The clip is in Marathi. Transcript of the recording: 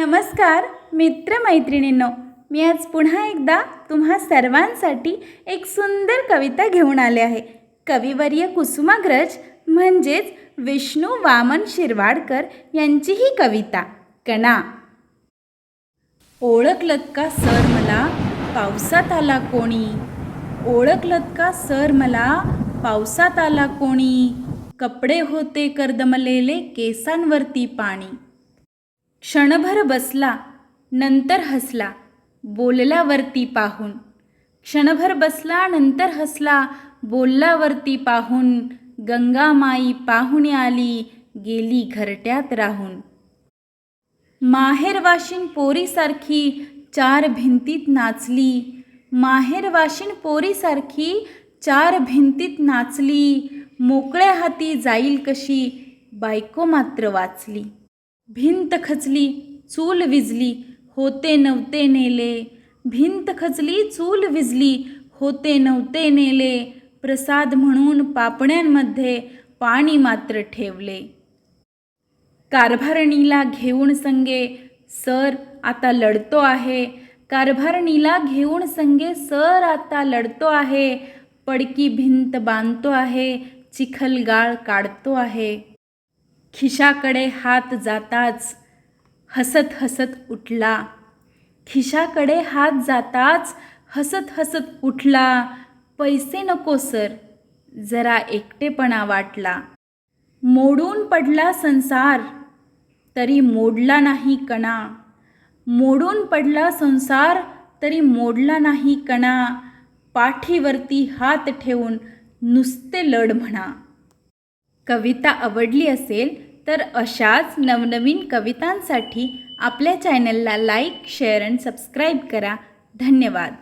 नमस्कार मित्रमैत्रिणींनो, मी आज पुन्हा एकदा तुम्हा सर्वांसाठी एक सुंदर कविता घेऊन आले आहे. कविवर्य कुसुमाग्रज म्हणजेच विष्णू वामन शिरवाडकर यांची ही कविता कणा. ओळखलत का सर मला पावसात आला कोणी, ओळखलत का सर मला पावसात आला कोणी, कपडे होते कर्दमलेले केसांवरती पाणी. क्षणभर बसला नंतर हसला बोलल्यावरती पाहून, क्षणभर बसला नंतर हसला बोलल्यावरती पाहून, गंगामाई पाहुणे आली गेली घरट्यात राहून. माहेरवाशीण पोरीसारखी चार भिंतीत नाचली, माहेरवाशीण पोरीसारखी चार भिंतीत नाचली, मोकळ्या हाती जाईल कशी बायको मात्र वाचली. भिंत खचली चूल विजली होते नव्हते नेले, भिंत खचली चूल विजली होते नव्हते नेले, प्रसाद म्हणून पापण्यांमध्ये पाणी मात्र ठेवले. कारभारणीला घेऊन संगे सर आता लढतो आहे, कारभारणीला घेऊन संगे सर आता लढतो आहे, पडकी भिंत बांधतो आहे चिखलगाळ काढतो आहे. खिशाकडे हात जाताच हसत हसत उठला, खिशाकडे हात जाताच हसत हसत उठला, पैसे नको सर जरा एकटेपणा वाटला. मोडून पडला संसार तरी मोडला नाही कणा, मोडून पडला संसार तरी मोडला नाही कणा, पाठीवरती हात ठेवून नुसते लढ म्हणा. कविता आवडली असेल तर अशाच नवनवीन कवितांसाठी आपल्या चॅनलला लाईक, शेअर आणि सबस्क्राईब करा. धन्यवाद.